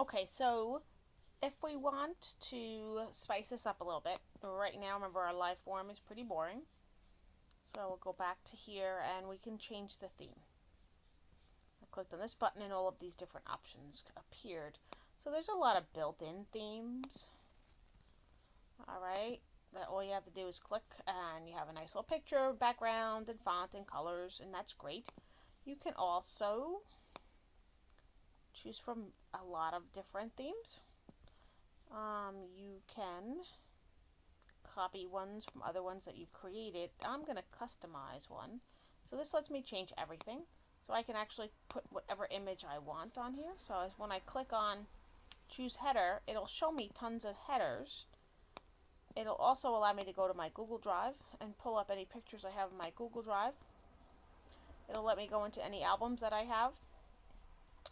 Okay, so if we want to spice this up a little bit, right now, remember our live form is pretty boring. So we'll go back to here and we can change the theme. I clicked on this button and all of these different options appeared. So there's a lot of built-in themes. Alright, that all you have to do is click and you have a nice little picture, background, and font and colors, and that's great. You can also choose from a lot of different themes. You can copy ones from other ones that you've created. I'm going to customize one. So this lets me change everything. So I can actually put whatever image I want on here. So when I click on choose header, it'll show me tons of headers. It'll also allow me to go to my Google Drive and pull up any pictures I have in my Google Drive. It'll let me go into any albums that I have.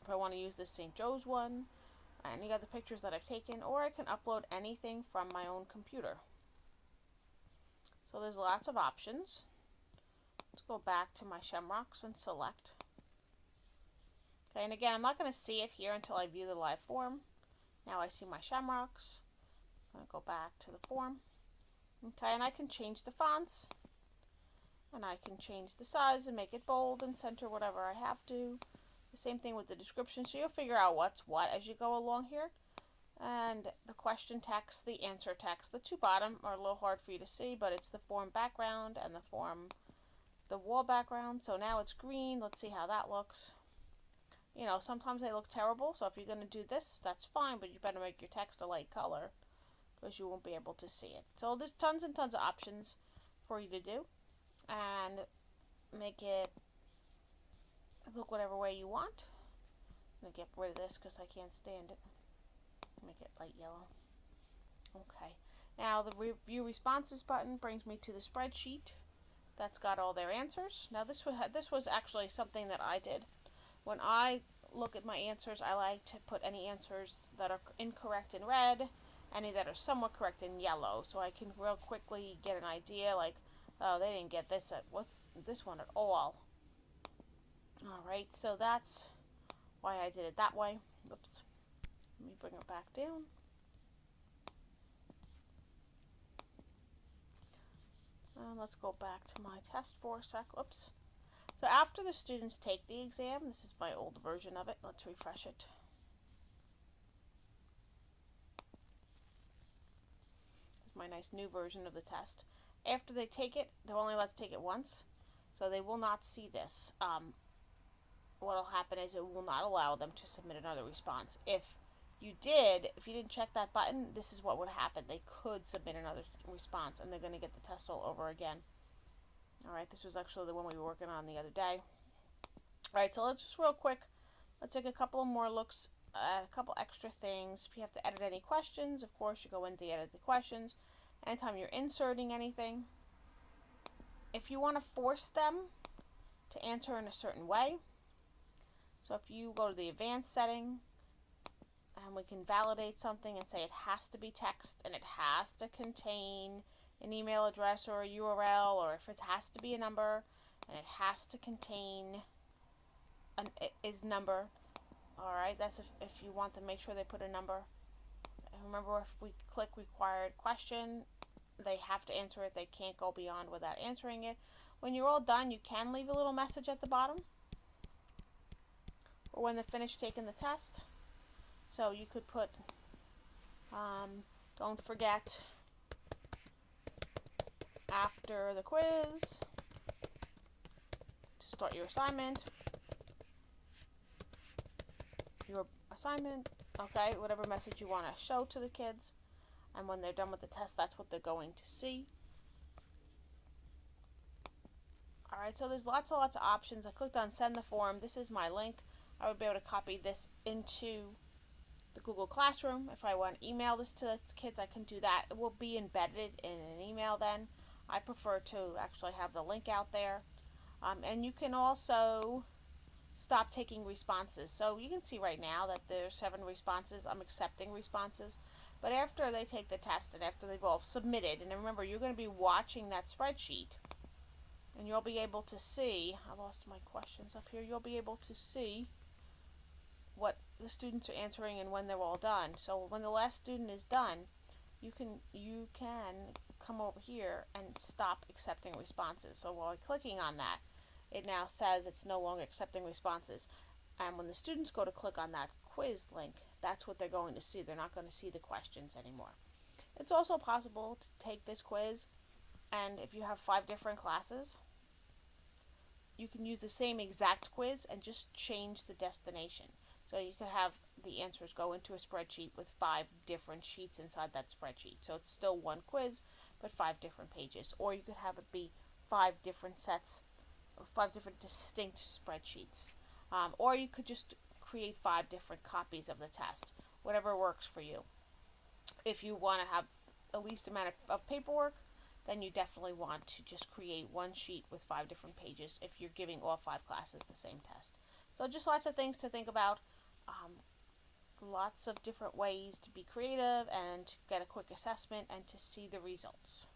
If I want to use this St. Joe's one, any other pictures that I've taken, or I can upload anything from my own computer. So there's lots of options. Let's go back to my Shamrocks and select. Okay, and again, I'm not going to see it here until I view the live form. Now I see my Shamrocks. I'm going to go back to the form. Okay, and I can change the fonts. And I can change the size and make it bold and center whatever I have to. The same thing with the description, so you'll figure out what's what as you go along here. And the question text, the answer text. The two bottom are a little hard for you to see, but it's the form background and the wall background. So now it's green. Let's see how that looks. You know, sometimes they look terrible, so if you're going to do this, that's fine, but you better make your text a light color because you won't be able to see it. So there's tons and tons of options for you to do and make it look whatever way you want. I'm going to get rid of this because I can't stand it. Make it light yellow. Okay. Now the review responses button brings me to the spreadsheet that's got all their answers. Now this was actually something that I did. When I look at my answers, I like to put any answers that are incorrect in red, any that are somewhat correct in yellow, so I can real quickly get an idea like, oh, they didn't get this one at all. Alright, so that's why I did it that way. Oops. Let me bring it back down. And let's go back to my test for a sec. Oops. So after the students take the exam, this is my old version of it. Let's refresh it. This is my nice new version of the test. After they take it, they'll only let us take it once, so they will not see this. What will happen is it will not allow them to submit another response. If you didn't check that button, this is what would happen. They could submit another response, and they're going to get the test all over again. Alright, this was actually the one we were working on the other day. Alright, so let's just real quick, let's take a couple more looks at a couple extra things. If you have to edit any questions, of course, you go in to edit the questions. Anytime you're inserting anything, if you want to force them to answer in a certain way, so if you go to the advanced setting, and we can validate something and say it has to be text and it has to contain an email address or a URL, or if it has to be a number and it has to contain is number. Alright, that's if you want to make sure they put a number. And remember, if we click required question, they have to answer it. They can't go beyond without answering it. When you're all done, you can leave a little message at the bottom, or when they're finished taking the test. So you could put, don't forget, after the quiz, to start your assignment. Okay, whatever message you want to show to the kids. And when they're done with the test, that's what they're going to see. Alright, so there's lots of options. I clicked on send the form. This is my link. I would be able to copy this into the Google Classroom. If I want to email this to the kids, I can do that. It will be embedded in an email then. I prefer to actually have the link out there. And you can also stop taking responses. So you can see right now that there's 7 responses. I'm accepting responses. But after they take the test and after they've all submitted, and remember, you're going to be watching that spreadsheet, and you'll be able to see, I lost my questions up here, you'll be able to see what the students are answering and when they're all done. So when the last student is done, you can come over here and stop accepting responses. So while clicking on that, it now says it's no longer accepting responses. And when the students go to click on that quiz link, that's what they're going to see. They're not going to see the questions anymore. It's also possible to take this quiz, and if you have 5 different classes, you can use the same exact quiz and just change the destination. So you could have the answers go into a spreadsheet with 5 different sheets inside that spreadsheet. So it's still one quiz, but 5 different pages. Or you could have it be 5 different sets, 5 different distinct spreadsheets. Or you could just create 5 different copies of the test, whatever works for you. If you want to have the least amount of paperwork, then you definitely want to just create one sheet with 5 different pages if you're giving all 5 classes the same test. So just lots of things to think about. Lots of different ways to be creative and to get a quick assessment and to see the results.